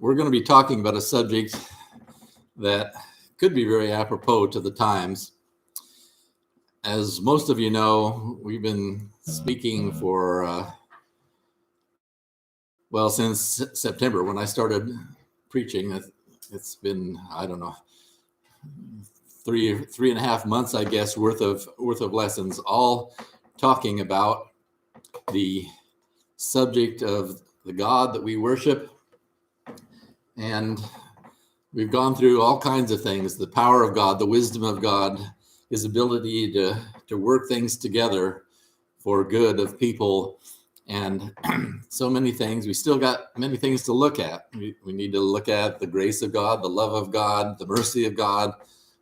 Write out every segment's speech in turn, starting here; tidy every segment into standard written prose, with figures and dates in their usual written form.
We're going to be talking about a subject that could be very apropos to the times. As most of you know, we've been speaking for, since September when I started preaching. It's been, I don't know, three and a half months, I guess, worth of lessons, all talking about the subject of the God that we worship. And we've gone through all kinds of things: the power of God, the wisdom of God, his ability to work things together for good of people, and so many things. We still got many things to look at. We need to look at the grace of God, the love of God, the mercy of God,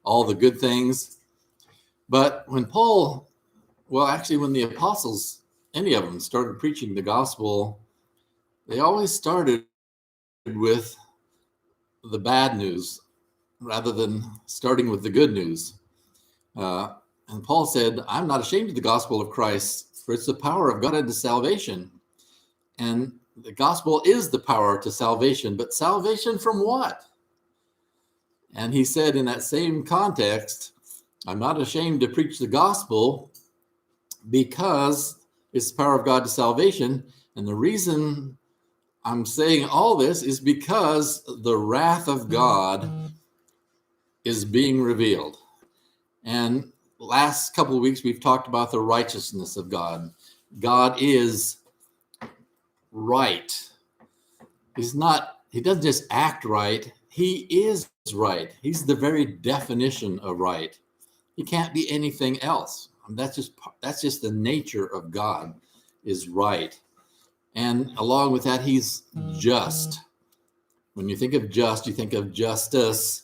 all the good things. But when when the apostles, any of them, started preaching the gospel, they always started with the bad news rather than starting with the good news. And Paul said, "I'm not ashamed of the gospel of Christ, for it's the power of God unto salvation." And the gospel is the power to salvation, but salvation from what? And he said in that same context, "I'm not ashamed to preach the gospel because it's the power of God to salvation. And the reason I'm saying all this is because the wrath of God is being revealed." And last couple of weeks, we've talked about the righteousness of God. God is right. He doesn't just act right. He is right. He's the very definition of right. He can't be anything else. That's just the nature of God, is right. And along with that, he's just. When you think of just, you think of justice,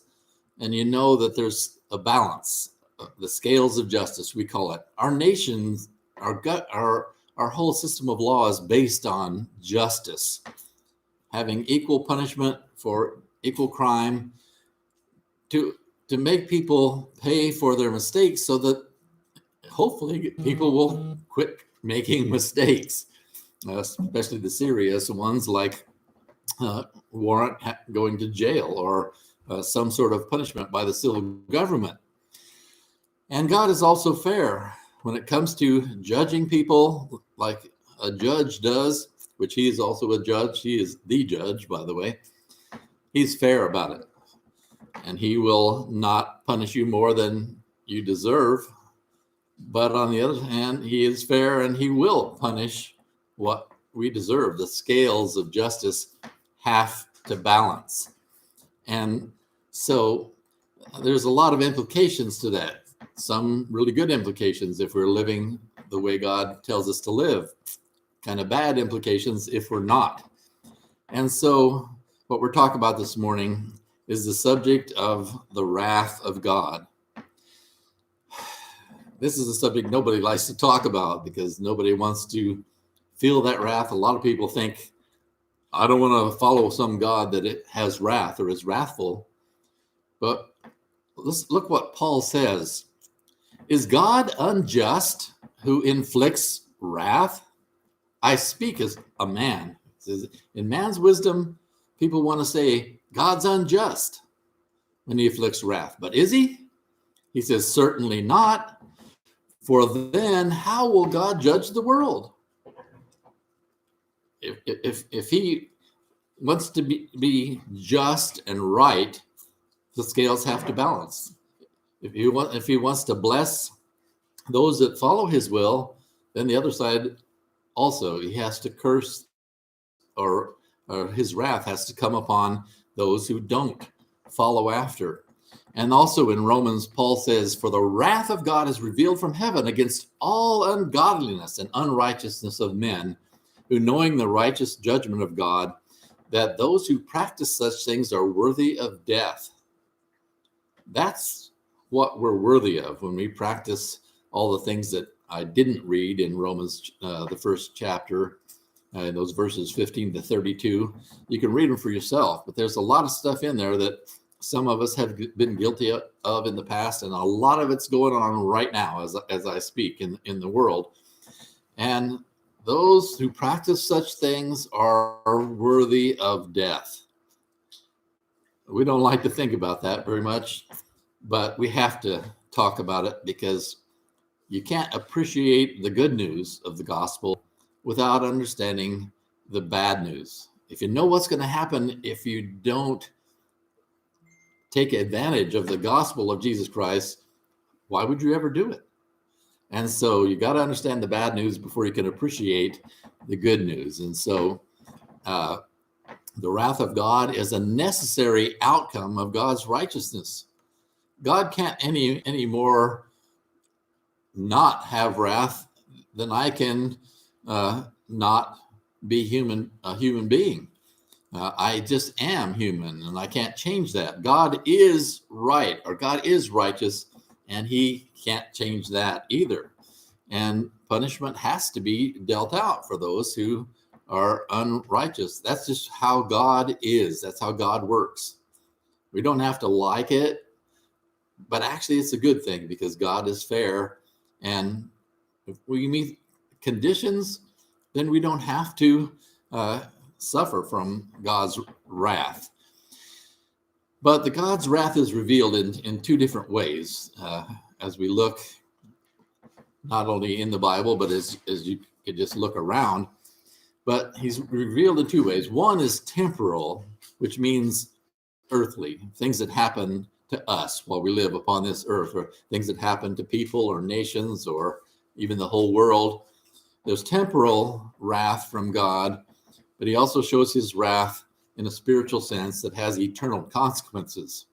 and you know that there's a balance. The scales of justice, we call it. Our nations, our whole system of law is based on justice, having equal punishment for equal crime, to make people pay for their mistakes, so that hopefully people will quit making mistakes, especially the serious ones like warrant going to jail or some sort of punishment by the civil government. And God is also fair when it comes to judging people like a judge does, which he is also a judge. He is the judge, by the way. He's fair about it. And he will not punish you more than you deserve. But on the other hand, he is fair and he will punish what we deserve. The scales of justice have to balance. And so there's a lot of implications to that. Some really good implications if we're living the way God tells us to live. Kind of bad implications if we're not. And so what we're talking about this morning is the subject of the wrath of God. This is a subject nobody likes to talk about because nobody wants to feel that wrath. A lot of people think, I don't want to follow some God that it has wrath or is wrathful. But let's look what Paul says. Is God unjust who inflicts wrath? I speak as a man. In man's wisdom, people want to say God's unjust when he inflicts wrath. But is he? He says, certainly not. For then how will God judge the world? If he wants to be just and right, the scales have to balance. If he wants to bless those that follow his will, then the other side also, he has to curse, or his wrath has to come upon those who don't follow after. And also in Romans, Paul says, "For the wrath of God is revealed from heaven against all ungodliness and unrighteousness of men, who knowing the righteous judgment of God, that those who practice such things are worthy of death." That's what we're worthy of when we practice all the things that I didn't read in Romans, the first chapter, in those verses 15 to 32. You can read them for yourself, but there's a lot of stuff in there that some of us have been guilty of in the past, and a lot of it's going on right now as I speak in the world. And those who practice such things are worthy of death. We don't like to think about that very much, but we have to talk about it because you can't appreciate the good news of the gospel without understanding the bad news. If you know what's going to happen if you don't take advantage of the gospel of Jesus Christ, why would you ever do it? And so you got to understand the bad news before you can appreciate the good news. And so the wrath of God is a necessary outcome of God's righteousness. God can't any more not have wrath than I can not be a human being. I just am human, and I can't change that. God is right, or God is righteous, and he can't change that either. And punishment has to be dealt out for those who are unrighteous. That's just how God is. That's how God works. We don't have to like it, but actually it's a good thing because God is fair. And if we meet conditions, then we don't have to suffer from God's wrath. But the God's wrath is revealed in two different ways as we look not only in the Bible, but as you could just look around. But he's revealed in two ways. One is temporal, which means earthly, things that happen to us while we live upon this earth, or things that happen to people or nations or even the whole world. There's temporal wrath from God, but he also shows his wrath in a spiritual sense that has eternal consequences.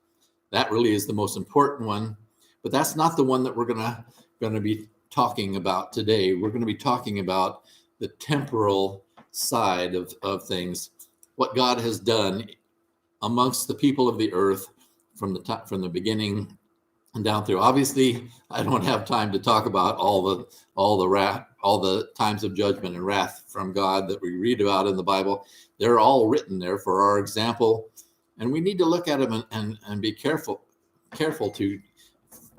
That really is the most important one, but that's not the one that we're going to be talking about today. We're going to be talking about the temporal side of things, what God has done amongst the people of the earth from the beginning and down through. Obviously, I don't have time to talk about all the times of judgment and wrath from God that we read about in the Bible. They're all written there for our example, and we need to look at them and be careful to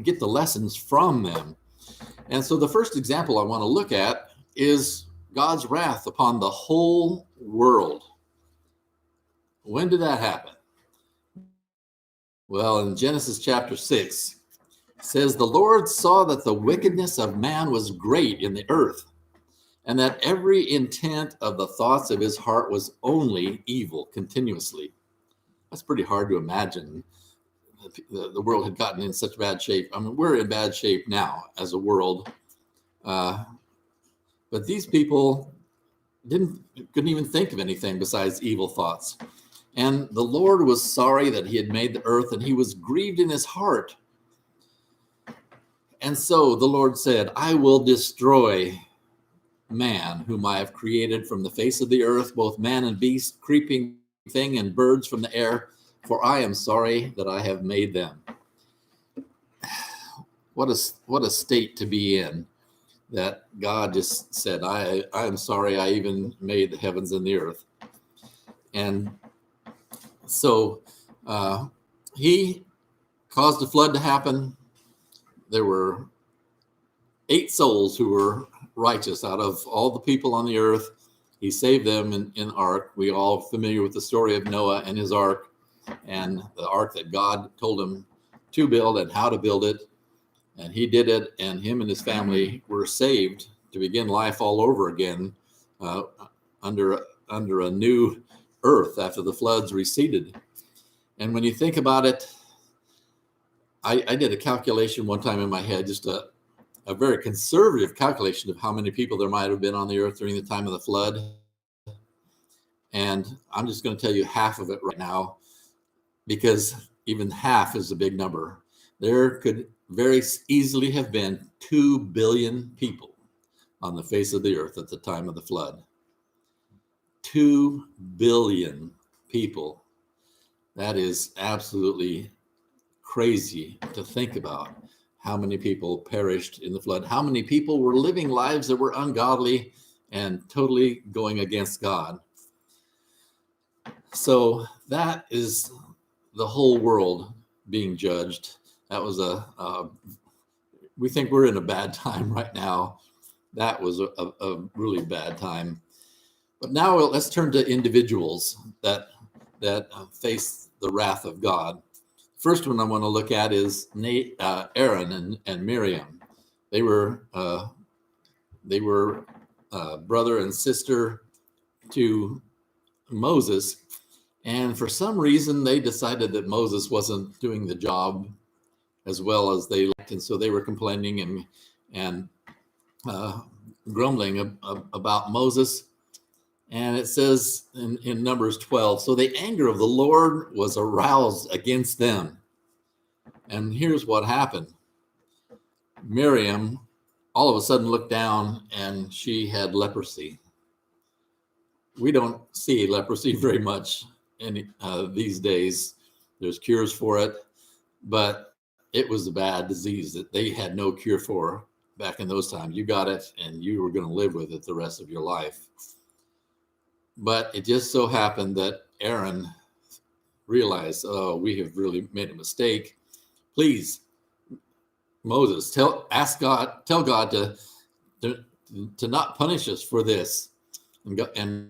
get the lessons from them. And so the first example I want to look at is God's wrath upon the whole world. When did that happen? Well, in Genesis chapter 6, it says, "The Lord saw that the wickedness of man was great in the earth, and that every intent of the thoughts of his heart was only evil continuously." That's pretty hard to imagine. The world had gotten in such bad shape. I mean, we're in bad shape now as a world. But these people couldn't even think of anything besides evil thoughts. And the Lord was sorry that he had made the earth, and he was grieved in his heart. And so the Lord said, "I will destroy man, whom I have created from the face of the earth, both man and beast, creeping thing and birds from the air, for I am sorry that I have made them." What a state to be in, that God just said, I am sorry I even made the heavens and the earth. And so he caused a flood to happen. There were 8 souls who were righteous out of all the people on the earth. He saved them in ark. We all familiar with the story of Noah and his ark, and the ark that God told him to build and how to build it. And he did it, and him and his family were saved to begin life all over again under a new earth after the floods receded. And when you think about it, I did a calculation one time in my head, just a very conservative calculation of how many people there might have been on the earth during the time of the flood. And I'm just going to tell you half of it right now, because even half is a big number. There could very easily have been 2 billion people on the face of the earth at the time of the flood. 2 billion people. That is absolutely crazy to think about, how many people perished in the flood, how many people were living lives that were ungodly and totally going against God. So that is the whole world being judged. That was we think we're in a bad time right now. That was a really bad time. But now let's turn to individuals that face the wrath of God. First one I want to look at is Aaron and Miriam. They were brother and sister to Moses, and for some reason they decided that Moses wasn't doing the job as well as they liked, and so they were complaining and grumbling about Moses. And it says in Numbers 12, so the anger of the Lord was aroused against them. And here's what happened. Miriam all of a sudden looked down and she had leprosy. We don't see leprosy very much these days. There's cures for it, but it was a bad disease that they had no cure for back in those times. You got it and you were going to live with it the rest of your life. But it just so happened that Aaron realized, oh, we have really made a mistake. Please, Moses, tell God to not punish us for this. And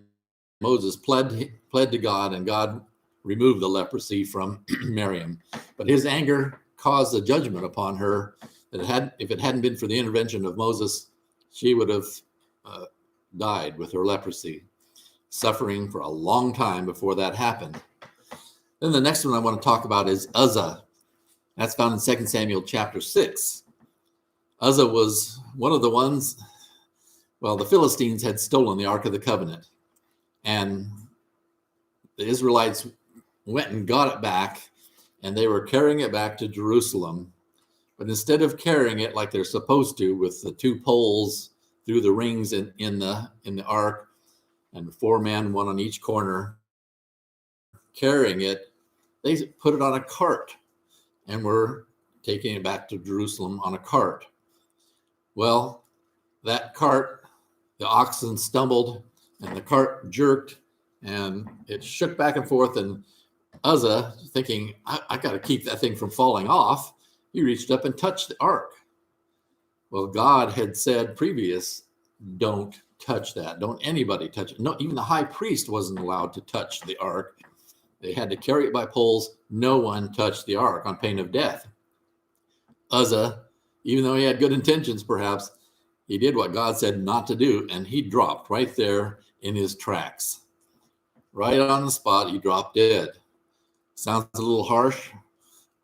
Moses pled to God, and God removed the leprosy from Miriam. But his anger caused a judgment upon her that if it hadn't been for the intervention of Moses, she would have died with her leprosy, suffering for a long time before that happened. Then the next one I want to talk about is Uzzah. That's found in 2 Samuel chapter 6. Uzzah was one of the ones, well, the Philistines had stolen the Ark of the Covenant, and the Israelites went and got it back, and they were carrying it back to Jerusalem. But instead of carrying it like they're supposed to, with the two poles through the rings in the ark, and 4 men, one on each corner, carrying it, they put it on a cart and were taking it back to Jerusalem on a cart. Well, that cart, the oxen stumbled and the cart jerked and it shook back and forth, and Uzzah, thinking, I got to keep that thing from falling off, he reached up and touched the ark. Well, God had said previous, don't touch that. Don't anybody touch it. No, even the high priest wasn't allowed to touch the ark. They had to carry it by poles. No one touched the ark on pain of death. Uzzah, even though he had good intentions, perhaps, he did what God said not to do, and he dropped right there in his tracks. Right on the spot, he dropped dead. Sounds a little harsh,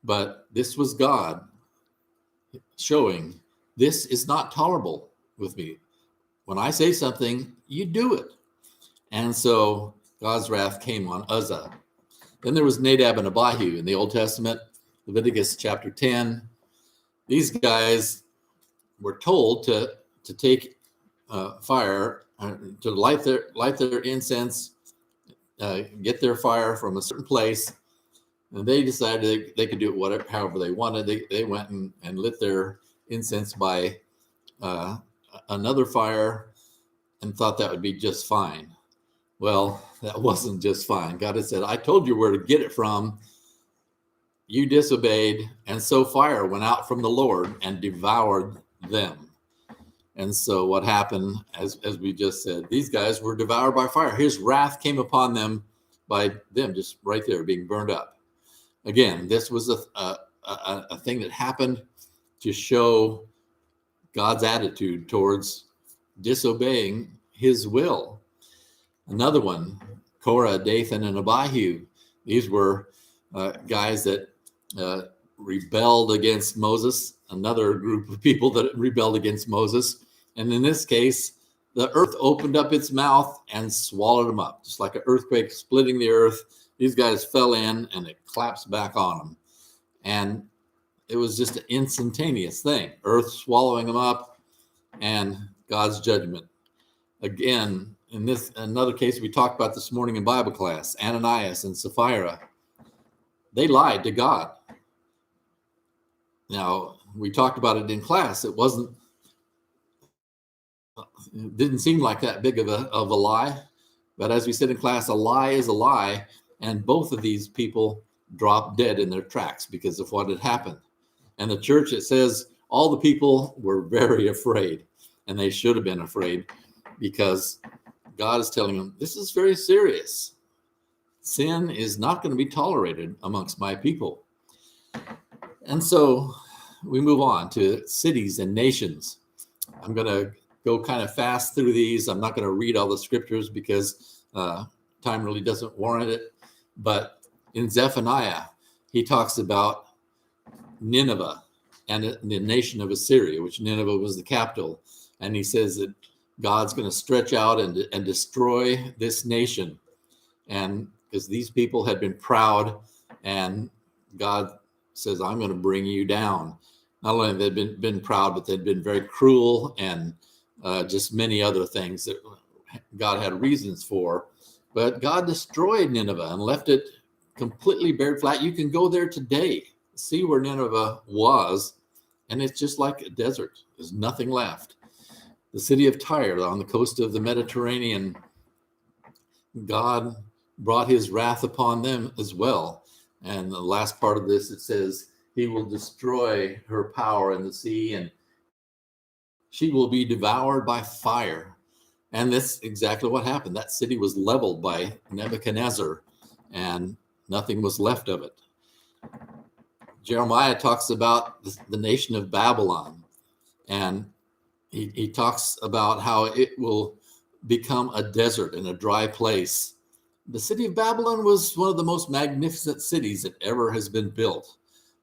but this was God showing this is not tolerable with me. When I say something, you do it. And so God's wrath came on Uzzah. Then there was Nadab and Abihu in the Old Testament, Leviticus chapter 10. These guys were told to take fire, to light their incense, get their fire from a certain place, and they decided they could do it however they wanted. They went and lit their incense by another fire and thought that would be just fine. Well, that wasn't just fine. God had said, I told you where to get it from. You disobeyed, and so fire went out from the Lord and devoured them. And so what happened, as we just said, these guys were devoured by fire. His wrath came upon them by them just right there being burned up. Again, this was a thing that happened to show God's attitude towards disobeying his will. Another one, Korah, Dathan, and Abihu. These were guys that rebelled against Moses, another group of people that rebelled against Moses. And in this case, the earth opened up its mouth and swallowed them up, just like an earthquake splitting the earth. These guys fell in and it collapsed back on them. And it was just an instantaneous thing, earth swallowing them up and God's judgment. Again, in this another case we talked about this morning in Bible class, Ananias and Sapphira, they lied to God. Now, we talked about it in class. It didn't seem like that big of a lie, but as we said in class, a lie is a lie, and both of these people dropped dead in their tracks because of what had happened. And the church, it says, all the people were very afraid, and they should have been afraid, because God is telling them, this is very serious. Sin is not going to be tolerated amongst my people. And so we move on to cities and nations. I'm going to go kind of fast through these. I'm not going to read all the scriptures because time really doesn't warrant it. But in Zephaniah, he talks about Nineveh and the nation of Assyria, which Nineveh was the capital. And he says that God's going to stretch out and destroy this nation. And because these people had been proud, and God says, I'm going to bring you down. Not only have they been proud, but they'd been very cruel and just many other things that God had reasons for. But God destroyed Nineveh and left it completely bared flat. You can go there today, see where Nineveh was, and it's just like a desert. There's nothing left. The city of Tyre on the coast of the Mediterranean, God brought his wrath upon them as well. And the last part of this, it says, he will destroy her power in the sea, and she will be devoured by fire. And that's exactly what happened. That city was leveled by Nebuchadnezzar, and nothing was left of it. Jeremiah talks about the nation of Babylon, and he talks about how it will become a desert and a dry place. The city of Babylon was one of the most magnificent cities that ever has been built.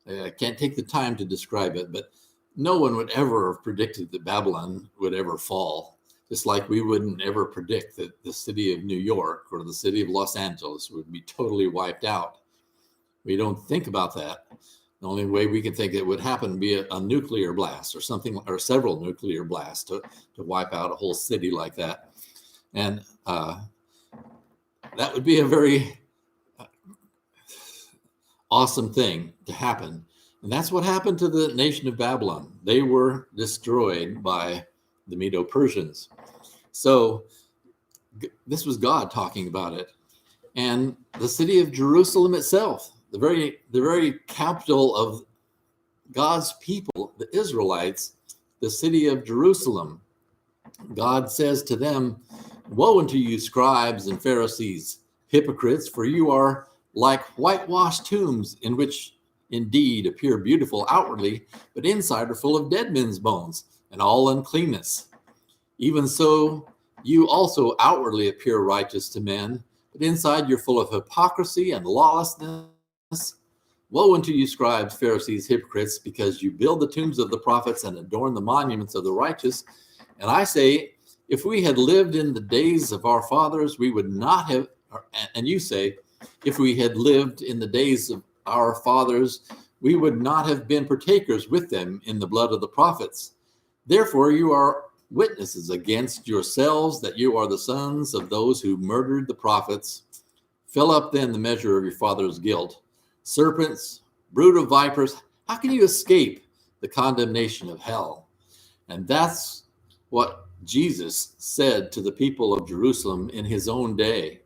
I can't take the time to describe it, but no one would ever have predicted that Babylon would ever fall. Just like we wouldn't ever predict that the city of New York or the city of Los Angeles would be totally wiped out. We don't think about that. The only way we can think it would happen would be a nuclear blast or something, or several nuclear blasts to wipe out a whole city like that. And that would be a very awesome thing to happen. And that's what happened to the nation of Babylon. They were destroyed by the Medo-Persians. So this was God talking about it. And the city of Jerusalem itself, the very capital of God's people, the Israelites, the city of Jerusalem, God says to them, woe unto you, scribes and Pharisees, hypocrites, for you are like whitewashed tombs, in which indeed appear beautiful outwardly, but inside are full of dead men's bones and all uncleanness. Even so, you also outwardly appear righteous to men, but inside you're full of hypocrisy and lawlessness. Woe unto you, scribes, Pharisees, hypocrites, because you build the tombs of the prophets and adorn the monuments of the righteous. And I say, if we had lived in the days of our fathers, we would not have, and you say, if we had lived in the days of our fathers, we would not have been partakers with them in the blood of the prophets. Therefore, you are witnesses against yourselves that you are the sons of those who murdered the prophets. Fill up then the measure of your father's guilt. Serpents, brood of vipers, how can you escape the condemnation of hell? And that's what Jesus said to the people of Jerusalem in his own day.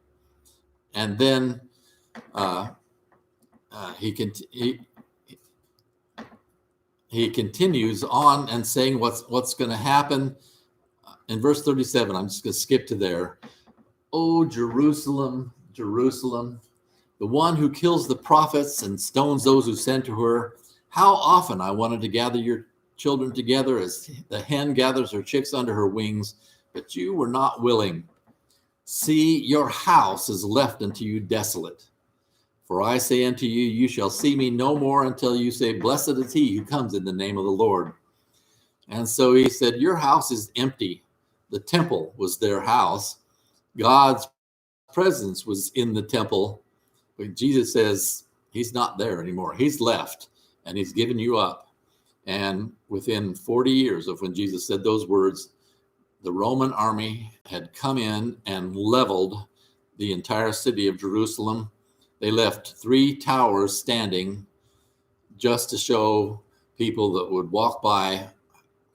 And then he continues on and saying what's going to happen. In verse 37, I'm just going to skip to there. Oh, Jerusalem, Jerusalem, the one who kills the prophets and stones those who send to her. How often I wanted to gather your children together as the hen gathers her chicks under her wings, but you were not willing. See, your house is left unto you desolate. For I say unto you, you shall see me no more until you say, blessed is he who comes in the name of the Lord. And so he said, your house is empty. The temple was their house. God's presence was in the temple. But Jesus says he's not there anymore. He's left and he's given you up. And within 40 years of when Jesus said those words, the Roman army had come in and leveled the entire city of Jerusalem. They left 3 towers standing just to show people that would walk by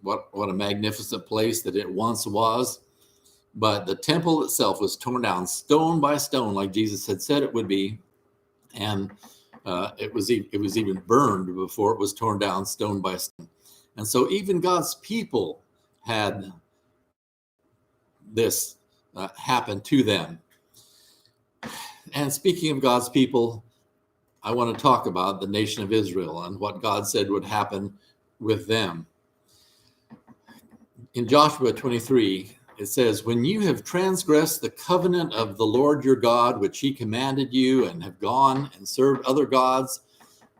what a magnificent place that it once was. But the temple itself was torn down stone by stone, like Jesus had said it would be. And it was even burned before it was torn down stone by stone. And so even God's people had this happen to them. And speaking of God's people, I want to talk about the nation of Israel and what God said would happen with them. In Joshua 23, it says, when you have transgressed the covenant of the Lord your God, which he commanded you, and have gone and served other gods,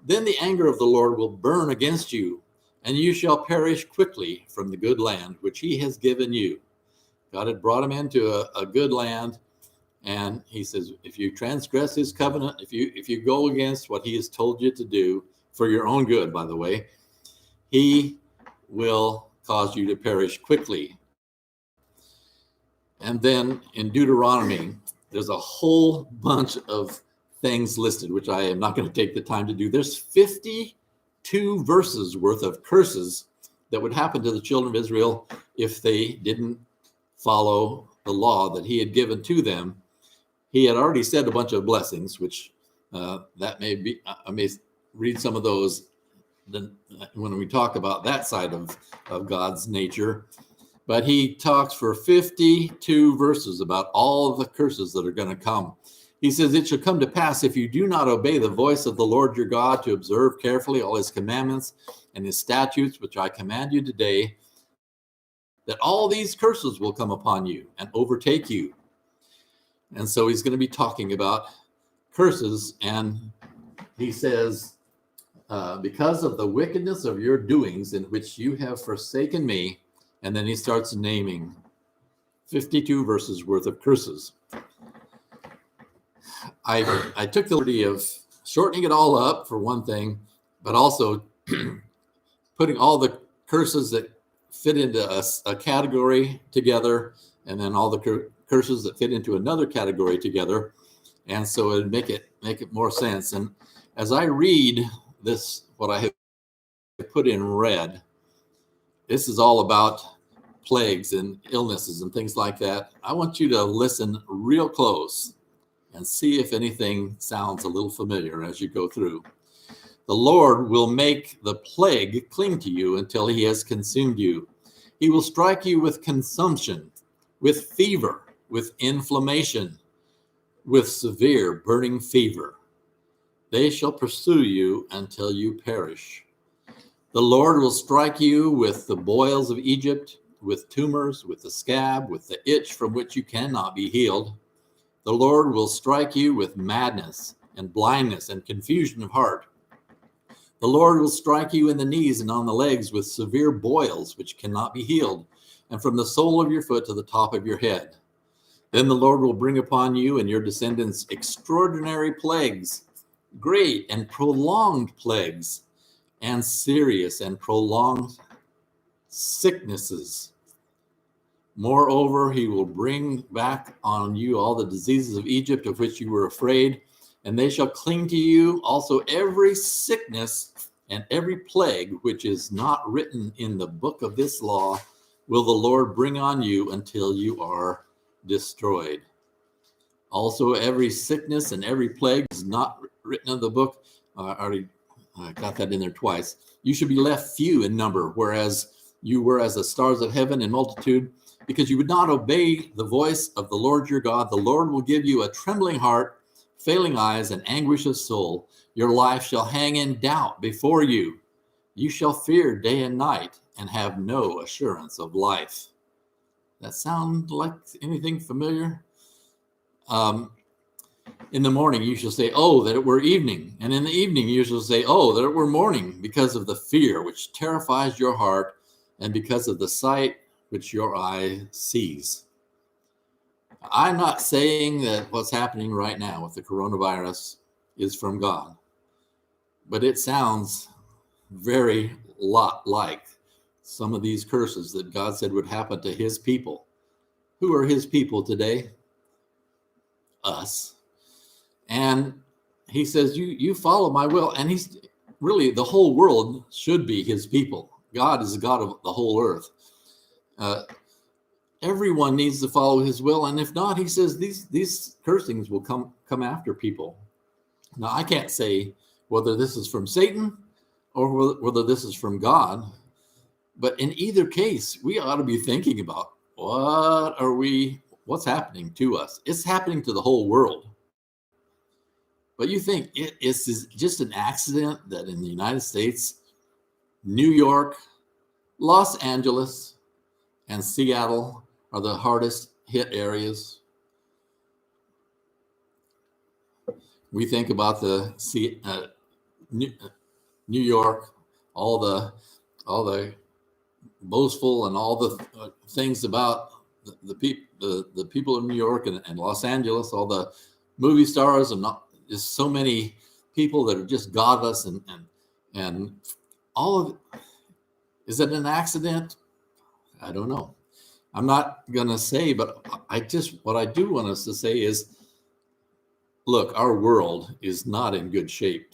then the anger of the Lord will burn against you, and you shall perish quickly from the good land which he has given you. God had brought him into a good land, and he says, if you transgress his covenant, if you go against what he has told you to do, for your own good, by the way, he will cause you to perish quickly. And then in Deuteronomy, there's a whole bunch of things listed, which I am not going to take the time to do. There's 52 verses worth of curses that would happen to the children of Israel if they didn't follow the law that he had given to them. He had already said a bunch of blessings, which that may be, I may read some of those when we talk about that side of God's nature. But he talks for 52 verses about all of the curses that are going to come. He says, it shall come to pass if you do not obey the voice of the Lord your God to observe carefully all his commandments and his statutes, which I command you today, that all these curses will come upon you and overtake you. And so he's going to be talking about curses. And he says, because of the wickedness of your doings in which you have forsaken me. And then he starts naming 52 verses worth of curses. I took the liberty of shortening it all up for one thing, but also putting all the curses that fit into a category together, and then all the curses that fit into another category together. And so it'd make it more sense. And as I read this, what I have put in red, this is all about plagues and illnesses and things like that. I want you to listen real close and see if anything sounds a little familiar as you go through. The Lord will make the plague cling to you until he has consumed you. He will strike you with consumption, with fever, with inflammation, with severe burning fever. They shall pursue you until you perish. The Lord will strike you with the boils of Egypt, with tumors, with the scab, with the itch from which you cannot be healed. The Lord will strike you with madness and blindness and confusion of heart. The Lord will strike you in the knees and on the legs with severe boils which cannot be healed, and from the sole of your foot to the top of your head. Then the Lord will bring upon you and your descendants extraordinary plagues, great and prolonged plagues, and serious and prolonged sicknesses. Moreover, he will bring back on you all the diseases of Egypt of which you were afraid, and they shall cling to you. Also every sickness and every plague which is not written in the book of this law will the Lord bring on you until you are destroyed. Also every sickness and every plague is not written in the book. I got that in there twice. You should be left few in number, whereas you were as the stars of heaven in multitude, because you would not obey the voice of the Lord your God. The Lord will give you a trembling heart, failing eyes, and anguish of soul. Your life shall hang in doubt before you. You shall fear day and night and have no assurance of life. That sound like anything familiar? In the morning you shall say, oh, that it were evening. And in the evening you shall say, oh, that it were morning, because of the fear which terrifies your heart, and because of the sight which your eye sees. I'm not saying that what's happening right now with the coronavirus is from God, but it sounds very lot like some of these curses that God said would happen to his people. Who are his people today? Us. And he says, you follow my will. And he's really, the whole world should be his people. God is the God of the whole earth. Everyone needs to follow his will. And if not, he says these cursings will come after people. Now, I can't say whether this is from Satan or whether this is from God. But in either case, we ought to be thinking about what's happening to us. It's happening to the whole world. But you think it's just an accident that in the United States, New York, Los Angeles, and Seattle are the hardest hit areas? We think about New York, all the boastful and all the things about the people of New York and Los Angeles, all the movie stars, and not just so many people that are just godless and all of it. Is it an accident? I don't know. I'm not gonna say, but what I do want us to say is, look, our world is not in good shape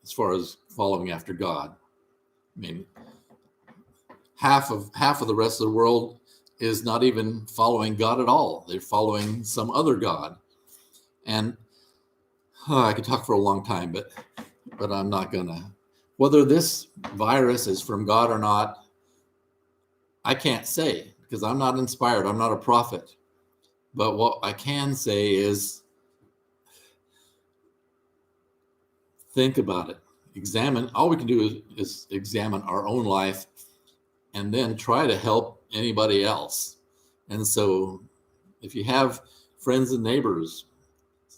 as far as following after God. I mean, half of the rest of the world is not even following God at all. They're following some other God. And I could talk for a long time, but I'm not gonna. Whether this virus is from God or not, I can't say, because I'm not inspired. I'm not a prophet. But what I can say is, think about it. Examine. All we can do is examine our own life, and then try to help anybody else. And so, if you have friends and neighbors,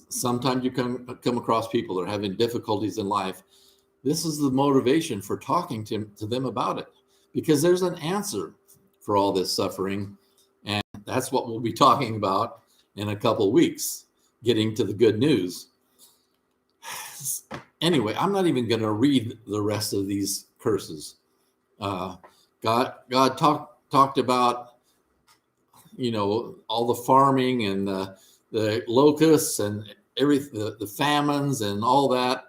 sometimes you come across people that are having difficulties in life. This is the motivation for talking to them about it, because there's an answer for all this suffering. And that's what we'll be talking about in a couple weeks, getting to the good news. Anyway, I'm not even going to read the rest of these curses. God talked about, all the farming and the locusts and everything, the famines and all that,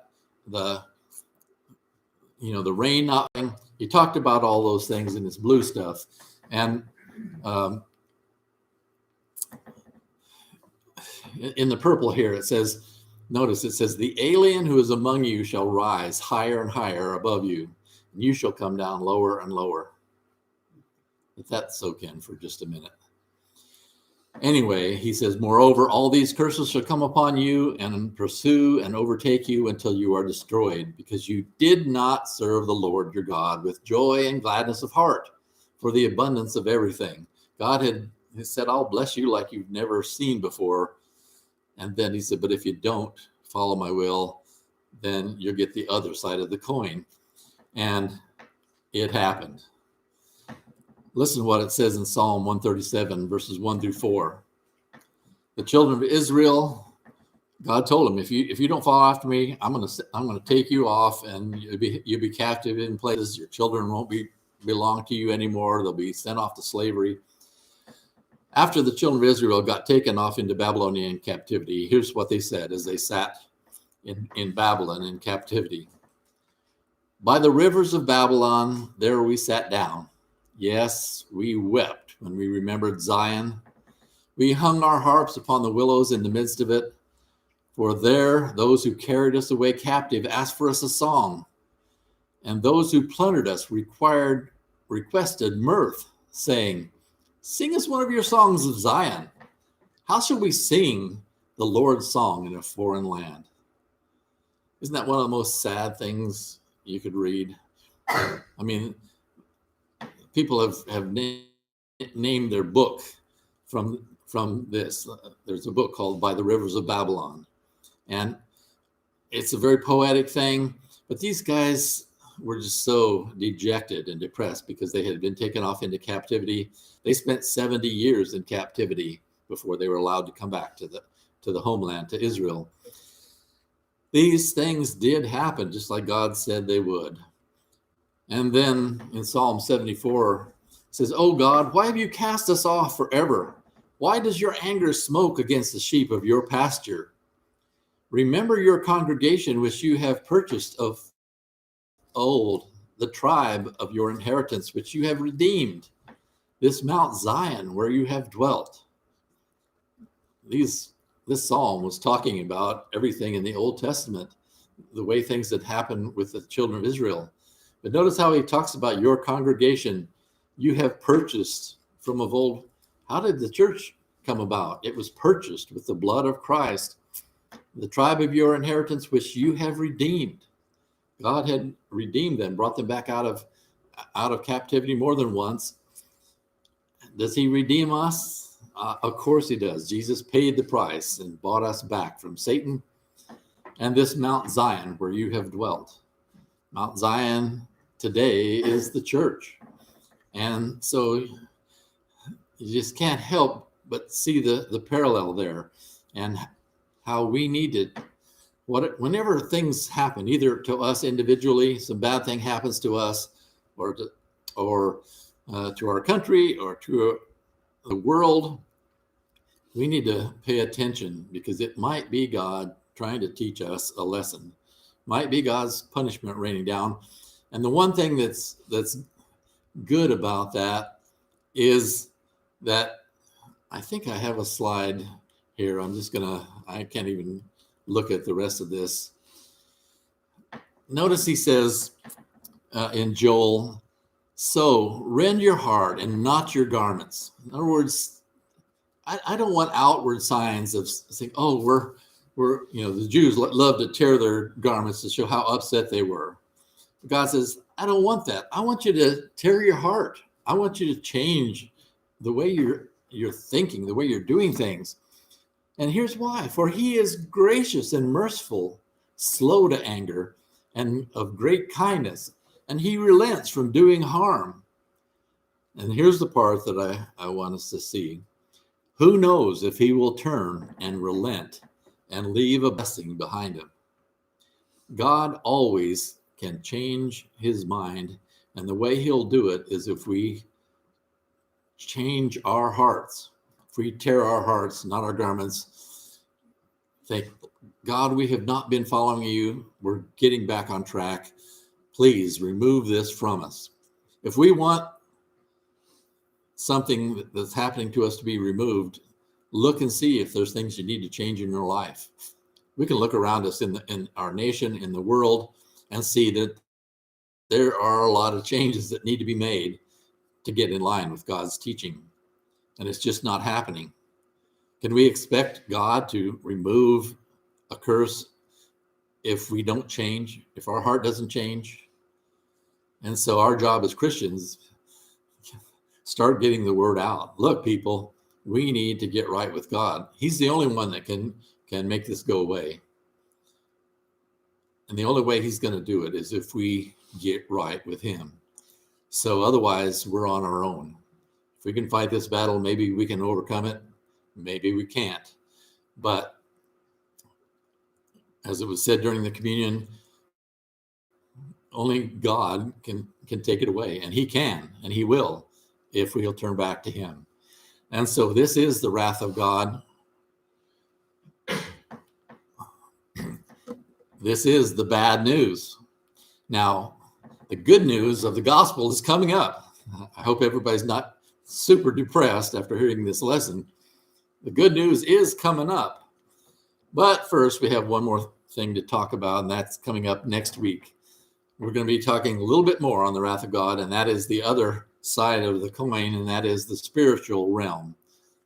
the rain not. He talked about all those things in his blue stuff. And in the purple here, it says, the alien who is among you shall rise higher and higher above you, and you shall come down lower and lower. Let that soak in for just a minute. Anyway, he says, moreover, all these curses shall come upon you and pursue and overtake you until you are destroyed, because you did not serve the Lord your God with joy and gladness of heart for the abundance of everything. God had said, I'll bless you like you've never seen before. And then he said, but if you don't follow my will, then you'll get the other side of the coin. And it happened. Listen to what it says in Psalm 137, verses 1 through 4. The children of Israel, God told them, if you don't follow after me, I'm gonna take you off, and you'll be captive in places. Your children won't belong to you anymore. They'll be sent off to slavery. After the children of Israel got taken off into Babylonian captivity, here's what they said as they sat in Babylon in captivity. By the rivers of Babylon, there we sat down. Yes, we wept when we remembered Zion. We hung our harps upon the willows in the midst of it. For there, those who carried us away captive asked for us a song. And those who plundered us requested mirth, saying, sing us one of your songs of Zion. How shall we sing the Lord's song in a foreign land? Isn't that one of the most sad things you could read? I mean, people have named their book from this. There's a book called By the Rivers of Babylon. And it's a very poetic thing, but these guys were just so dejected and depressed because they had been taken off into captivity. They spent 70 years in captivity before they were allowed to come back to the homeland, to Israel. These things did happen just like God said they would. And then in Psalm 74, it says, "Oh God, why have you cast us off forever? Why does your anger smoke against the sheep of your pasture? Remember your congregation which you have purchased of old, the tribe of your inheritance which you have redeemed, this Mount Zion where you have dwelt." This psalm was talking about everything in the Old Testament, the way things had happened with the children of Israel. But notice how he talks about your congregation you have purchased from of old. How did the church come about? It was purchased with the blood of Christ. the tribe of your inheritance, which you have redeemed. God had redeemed them, brought them back out of captivity more than once. Does he redeem us? Of course he does. Jesus paid the price and bought us back from Satan and this Mount Zion where you have dwelt. Mount Zion today is the church. And so you just can't help but see the parallel there, and how we need to, whenever things happen, either to us individually, some bad thing happens to us, or to our country, or to the world, we need to pay attention, because it might be God trying to teach us a lesson, might be God's punishment raining down. And the one thing that's good about that is that, I think I have a slide here. I can't even look at the rest of this. Notice he says in Joel, so rend your heart and not your garments. In other words, I don't want outward signs of saying, oh, we're the Jews love to tear their garments to show how upset they were. God says, I don't want that. I want you to tear your heart. I want you to change the way you're thinking, the way you're doing things. And here's why. For he is gracious and merciful, slow to anger, and of great kindness, and he relents from doing harm. And here's the part that I want us to see. Who knows if he will turn and relent and leave a blessing behind him? God always can change his mind, and the way he'll do it is if we change our hearts. If we tear our hearts, not our garments, think, God, we have not been following you. We're getting back on track. Please remove this from us. If we want something that's happening to us to be removed, look and see if there's things you need to change in your life. We can look around us in our nation, in the world, and see that there are a lot of changes that need to be made to get in line with God's teaching. And it's just not happening. Can we expect God to remove a curse if we don't change, if our heart doesn't change? And so our job as Christians, start getting the word out. Look, people, we need to get right with God. He's the only one that can make this go away. And the only way he's going to do it is if we get right with him. So otherwise, we're on our own. If we can fight this battle, maybe we can overcome it. Maybe we can't. But as it was said during the communion, only God can take it away. And he can, and he will, if we'll turn back to him. And so this is the wrath of God. This is the bad news. Now, the good news of the gospel is coming up. I hope everybody's not super depressed after hearing this lesson. The good news is coming up. But first, we have one more thing to talk about, and that's coming up next week. We're going to be talking a little bit more on the wrath of God, and that is the other side of the coin, and that is the spiritual realm,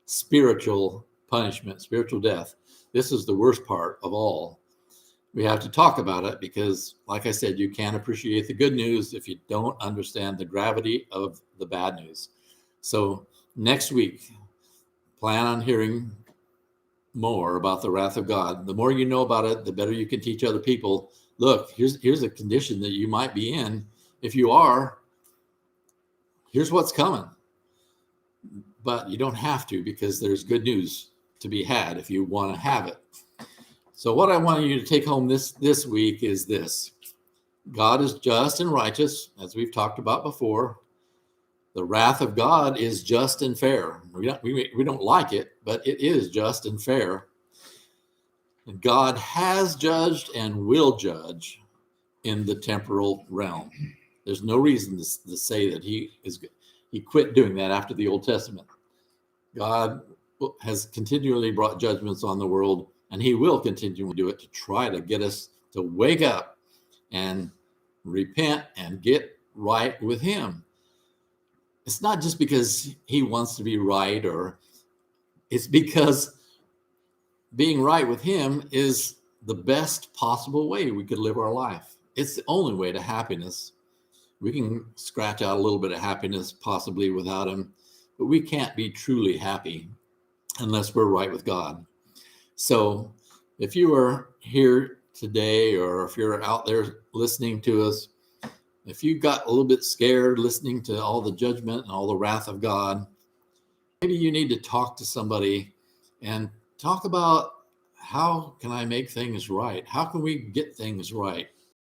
spiritual punishment, spiritual death. This is the worst part of all. We have to talk about it because, like I said, you can't appreciate the good news if you don't understand the gravity of the bad news. So next week, plan on hearing more about the wrath of God. The more you know about it, the better you can teach other people. Look, here's a condition that you might be in. If you are, here's what's coming. But you don't have to, because there's good news to be had if you want to have it. So what I want you to take home this week is this. God is just and righteous, as we've talked about before. The wrath of God is just and fair. We don't like it, but it is just and fair. And God has judged and will judge in the temporal realm. There's no reason to say that he quit doing that after the Old Testament. God has continually brought judgments on the world, and he will continue to do it to try to get us to wake up and repent and get right with him. It's not just because he wants to be right, or it's because being right with him is the best possible way we could live our life. It's the only way to happiness. We can scratch out a little bit of happiness possibly without him, but we can't be truly happy unless we're right with God. So if you are here today, or if you're out there listening to us, if you got a little bit scared listening to all the judgment and all the wrath of God, maybe you need to talk to somebody and talk about, how can I make things right? How can we get things right?